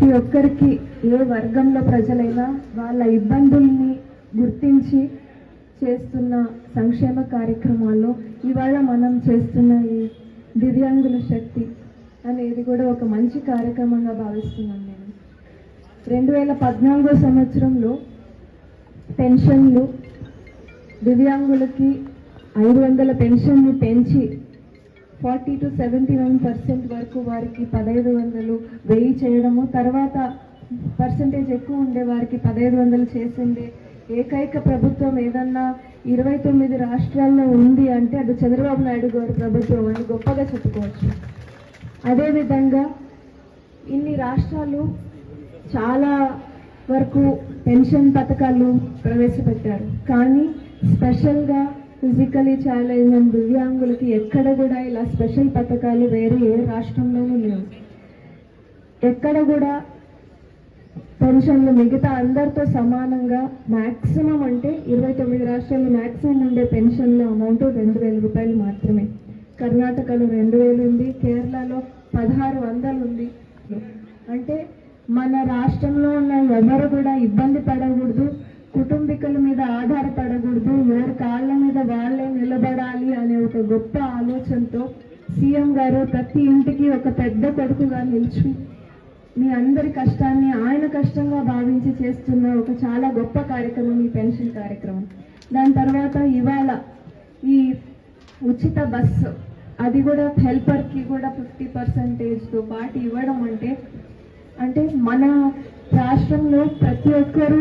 ప్రతి ఒక్కరికి ఏ వర్గంలో ప్రజలైనా వాళ్ళ ఇబ్బందుల్ని గుర్తించి చేస్తున్న సంక్షేమ కార్యక్రమాల్లో ఇవాళ మనం చేస్తున్న ఈ దివ్యాంగుల శక్తి అనేది కూడా ఒక మంచి కార్యక్రమంగా భావిస్తున్నాను నేను. 2014 సంవత్సరంలో పెన్షన్లు దివ్యాంగులకి 500 పెన్షన్లు పెంచి 40 to 79% వరకు వారికి 1500 1000 చేయడము, తర్వాత పర్సంటేజ్ ఎక్కువ ఉండే వారికి 1500 చేసిండే ఏకైక ప్రభుత్వం ఏదన్నా 29 రాష్ట్రాల్లో ఉంది అంటే అది చంద్రబాబు నాయుడు గారి ప్రభుత్వం అని గొప్పగా చెప్పుకోవచ్చు. అదేవిధంగా ఇన్ని రాష్ట్రాలు చాలా వరకు పెన్షన్ పథకాలు ప్రవేశపెట్టారు, కానీ స్పెషల్గా ఫిజికలీ ఛాలెంజ్ అండ్ దివ్యాంగులకి ఎక్కడ కూడా ఇలా స్పెషల్ పథకాలు వేరే ఏ రాష్ట్రంలోనూ లేవు. ఎక్కడ కూడా పెన్షన్లు మిగతా అందరితో సమానంగా మ్యాక్సిమం అంటే 29 రాష్ట్రాల్లో మ్యాక్సిమం ఉండే పెన్షన్ల అమౌంట్ 2000 రూపాయలు మాత్రమే. కర్ణాటకలో 2000 ఉంది, కేరళలో 1600 ఉంది. అంటే మన రాష్ట్రంలో ఉన్న ఎవరు కూడా ఇబ్బంది పడకూడదు, కుటుంబీకుల మీద ఆధారపడకూడదు, ఎవరి కాళ్ళ మీద వాళ్ళే నిలబడాలి అనే ఒక గొప్ప ఆలోచనతో సీఎం గారు ప్రతి ఇంటికి ఒక పెద్ద కొడుకుగా నిలిచి మీ అందరి కష్టాన్ని ఆయన కష్టంగా భావించి చేస్తున్న ఒక చాలా గొప్ప కార్యక్రమం ఈ పెన్షన్ కార్యక్రమం. దాని తర్వాత ఇవాళ ఈ ఉచిత బస్సు, అది కూడా హెల్పర్కి కూడా 50%తో పాటు ఇవ్వడం అంటే మన రాష్ట్రంలో ప్రతి ఒక్కరూ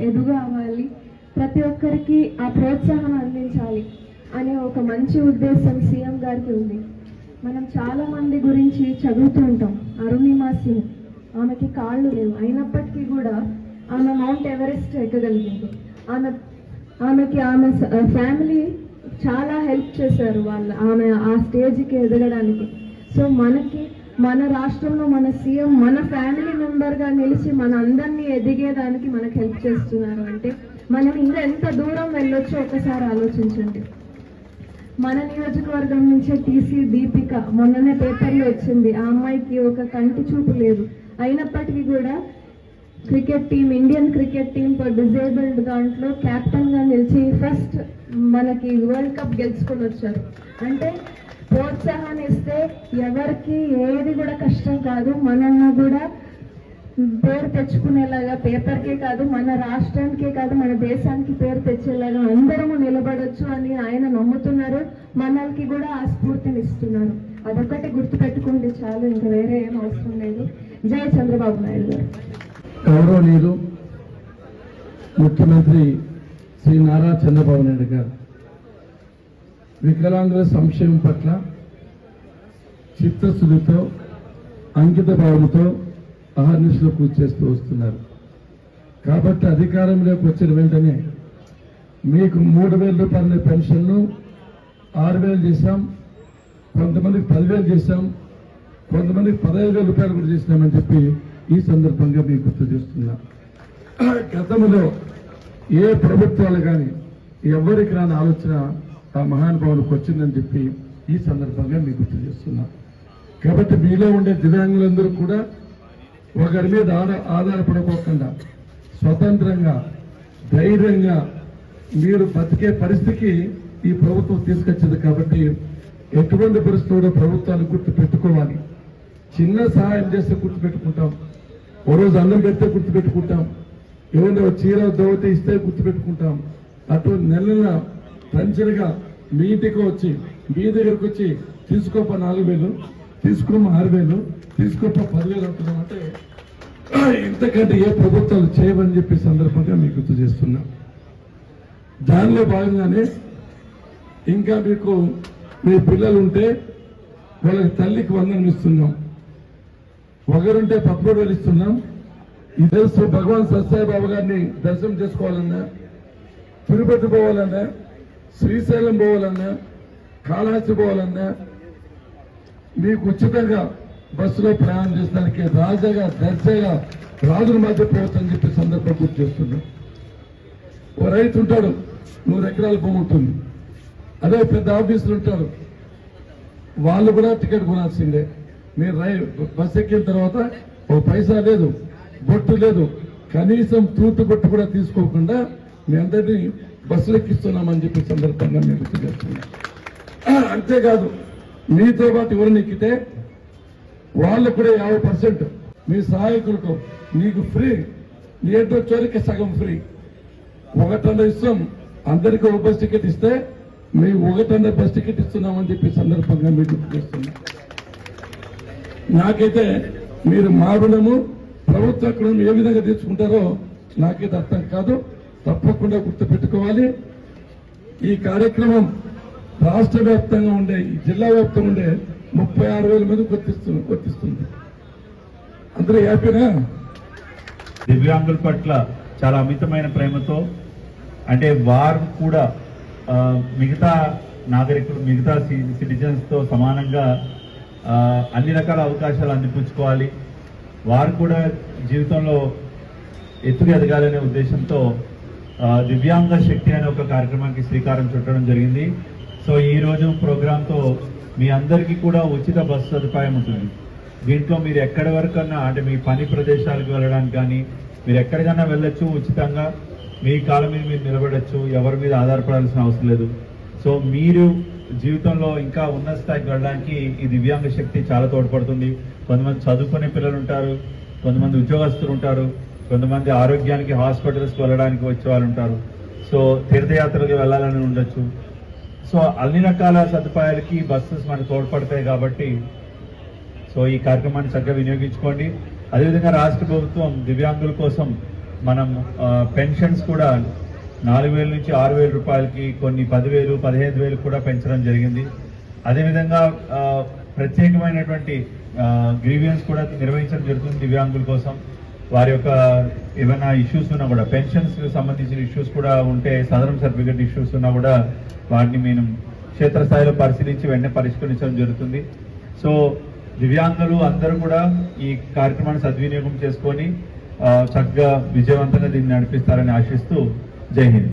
ఎదుగవాలి, ప్రతి ఒక్కరికి ఆ ప్రోత్సాహం అందించాలి అనే ఒక మంచి ఉద్దేశం సీఎం గారికి ఉంది. మనం చాలా మంది గురించి చదువుతూ ఉంటాం. అరుణిమా సింగ్, ఆమెకి కాళ్ళు లేవు, అయినప్పటికీ కూడా ఆమె మౌంట్ ఎవరెస్ట్ ఎక్కగలిగింది. ఆమెకి ఫ్యామిలీ చాలా హెల్ప్ చేశారు ఆమె ఆ స్టేజ్కి ఎదగడానికి. సో మన రాష్ట్రంలో మన సీఎం మన ఫ్యామిలీ మెంబర్గా నిలిచి మన అందరినీ ఎదిగేదానికి మనకు హెల్ప్ చేస్తున్నారు అంటే మనం ఇంకా ఎంత దూరం వెళ్ళొచ్చో ఒకసారి ఆలోచించండి. మన నియోజకవర్గం నుంచే టీసీ దీపిక మొన్ననే పేపర్లో వచ్చింది, ఆ అమ్మాయికి ఒక కంటి చూపు లేదు, అయినప్పటికీ కూడా cricket team, Indian cricket team for disabled దాంట్లో కెప్టెన్గా నిలిచి ఫస్ట్ మనకి వరల్డ్ కప్ గెలుచుకొని వచ్చారు. అంటే ప్రోత్సాహాన్ని ఇస్తే ఎవరికి ఏది కూడా కష్టం కాదు, మనల్ని కూడా పేరు తెచ్చుకునేలాగా, పేపర్కే కాదు మన రాష్ట్రానికే కాదు మన దేశానికి పేరు తెచ్చేలాగా అందరము నిలబడొచ్చు అని ఆయన నమ్ముతున్నారు. మనల్కి కూడా ఆ స్ఫూర్తిని ఇస్తున్నారు. అదొక్కటి గుర్తుపెట్టుకుంటే చాలు, ఇంకా వేరే ఏం అవసరం లేదు. జై చంద్రబాబు నాయుడు గారు. గౌరవనీయులు ముఖ్యమంత్రి శ్రీ నారా చంద్రబాబు నాయుడు గారు వికలాంగుల సంక్షేమం పట్ల చిత్తశుద్ధితో, అంకిత భావంతో అహర్నిశలు కృషి చేస్తూ వస్తున్నారు. కాబట్టి అధికారంలోకి వచ్చిన వెంటనే మీకు 3000 రూపాయల పెన్షన్ను 6000 చేశాం, కొంతమందికి 10,000 చేశాం, కొంతమందికి 15,000 రూపాయలు కూడా చేసినామని చెప్పి ఈ సందర్భంగా మీకు గుర్తు చేస్తున్నా. గతంలో ఏ ప్రభుత్వాలు కానీ ఎవరికి రాని ఆలోచన ఆ మహానుభావులకు వచ్చిందని చెప్పి ఈ సందర్భంగా మీకు గుర్తు చేస్తున్నా. కాబట్టి మీలో ఉండే దివ్యాంగులందరూ కూడా ఒకరి మీద ఆధారపడకోకుండా స్వతంత్రంగా, ధైర్యంగా మీరు బతికే పరిస్థితికి ఈ ప్రభుత్వం తీసుకొచ్చింది. కాబట్టి ఎటువంటి పరిస్థితుల్లో ప్రభుత్వాలు గుర్తు పెట్టుకోవాలి. చిన్న సహాయం చేస్తే గుర్తు పెట్టుకుంటాం, ఓ రోజు అన్నం పెడితే గుర్తు పెట్టుకుంటాం, ఎవరో చీర దోవతి ఇస్తే గుర్తు పెట్టుకుంటాం. అటువంటి నెలల పంచలుగా మీ ఇంటికి వచ్చి మీ దగ్గరకు వచ్చి తీసుకోప 4,000, తీసుకోమ 6,000, తీసుకోప 10,000 అంటున్నామంటే ఇంతకంటే ఏ ప్రభుత్వాలు చేయవని చెప్పి సందర్భంగా మీకు గుర్తు చేస్తున్నా. దానిలో భాగంగానే ఇంకా మీకు మీ పిల్లలు ఉంటే వాళ్ళకి తల్లికి వందనం ఇస్తున్నాం, ఒకరుంటే 13,000 ఇస్తున్నాం. ఈ తెలుసు భగవాన్ సత్సాయిబాబా గారిని దర్శనం చేసుకోవాలన్నా, తిరుపతి పోవాలన్నా, శ్రీశైలం పోవాలన్నా, కాళహస్తి పోవాలన్నా మీకు ఉచితంగా బస్సులో ప్రయాణం చేసడానికి రాజాగా దర్జాగా రాజుల మధ్య పోవచ్చని చెప్పి సందర్భం గుర్తు చేస్తున్నాం. ఓ రైతు ఉంటాడు, 100 ఎకరాల భూమి ఉంటుంది, అదే పెద్ద ఆఫీసులు ఉంటారు, వాళ్ళు కూడా టికెట్ కొనాల్సిందే. మీరు బస్ ఎక్కిన తర్వాత ఓ పైసా లేదు, బొట్టు లేదు, కనీసం తూటు బొట్టు కూడా తీసుకోకుండా మీ అందరినీ బస్సులు ఎక్కిస్తున్నామని చెప్పి సందర్భంగా మేము గుర్తు చేస్తున్నాం. అంతేకాదు, మీతో పాటు ఎవరిని ఎక్కితే వాళ్ళు కూడా 50% మీ సహాయకులకు నీకు ఫ్రీ, నీ ఏంటో చోరికి సగం ఫ్రీ. 1 ఇస్తాం, అందరికీ ఒక బస్ టికెట్ ఇస్తే మీ 1 బస్ టికెట్ ఇస్తున్నామని చెప్పి సందర్భంగా మీరు గుర్తు చేస్తున్నాం. నాకైతే మీరు మా రుణము ప్రభుత్వ రుణం ఏ విధంగా తీర్చుకుంటారో నాకైతే అర్థం కాదు. తప్పకుండా గుర్తుపెట్టుకోవాలి. ఈ కార్యక్రమం రాష్ట్ర వ్యాప్తంగా ఉండే, ఈ జిల్లా వ్యాప్తంగా ఉండే 36,000 మందికి వర్తిస్తుంది. అందరూ హ్యాపీనా? దివ్యాంగుల పట్ల చాలా అమితమైన ప్రేమతో, అంటే వారు కూడా మిగతా నాగరికులు, మిగతా సిటిజన్స్ తో సమానంగా అన్ని రకాల అవకాశాలు అందిపుచ్చుకోవాలి, వారు కూడా జీవితంలో ఎత్తుకు ఎదగాలనే ఉద్దేశంతో దివ్యాంగ శక్తి అనే ఒక కార్యక్రమానికి శ్రీకారం చుట్టడం జరిగింది. సో ఈ రోజు ప్రోగ్రాంతో మీ అందరికీ కూడా ఉచిత బస్సు సదుపాయం ఉంటుంది. దీంట్లో మీరు ఎక్కడి వరకన్నా, అంటే మీ పని ప్రదేశాలకు వెళ్ళడానికి కానీ మీరు ఎక్కడికైనా వెళ్ళొచ్చు ఉచితంగా. మీ కాళ్ళ మీద మీరు నిలబడచ్చు, ఎవరి మీద ఆధారపడాల్సిన అవసరం లేదు. సో మీరు జీవితంలో ఇంకా ఉన్నత స్థాయికి వెళ్ళడానికి ఈ దివ్యాంగ శక్తి చాలా తోడ్పడుతుంది. కొంతమంది చదువుకునే పిల్లలు ఉంటారు, కొంతమంది ఉద్యోగస్తులు ఉంటారు, కొంతమంది ఆరోగ్యానికి హాస్పిటల్స్కి వెళ్ళడానికి వచ్చే వాళ్ళు ఉంటారు. సో తీర్థయాత్రలకు వెళ్ళాలని ఉండొచ్చు. సో అన్ని రకాల సదుపాయాలకి బస్సెస్ మనకు తోడ్పడతాయి కాబట్టి సో ఈ కార్యక్రమాన్ని చక్కగా వినియోగించుకోండి. అదేవిధంగా రాష్ట్ర ప్రభుత్వం దివ్యాంగుల కోసం మనం పెన్షన్స్ కూడా 4,000 నుంచి 6,000 రూపాయలకి, కొన్ని 10,000, 15,000 కూడా పెంచడం జరిగింది. అదేవిధంగా ప్రత్యేకమైనటువంటి గ్రీవియన్స్ కూడా నిర్వహించడం జరుగుతుంది దివ్యాంగుల కోసం. వారి యొక్క ఏమైనా ఇష్యూస్ ఉన్నా కూడా, పెన్షన్స్ సంబంధించిన ఇష్యూస్ కూడా ఉంటే, సదరన్ సర్టిఫికేట్ ఇష్యూస్ ఉన్నా కూడా వాటిని మేము క్షేత్రస్థాయిలో పరిశీలించి వెంటనే పరిష్కరించడం జరుగుతుంది. సో దివ్యాంగులు అందరూ కూడా ఈ కార్యక్రమాన్ని సద్వినియోగం చేసుకొని చక్కగా విజయవంతంగా దీన్ని నడిపిస్తారని ఆశిస్తూ జై హింద్.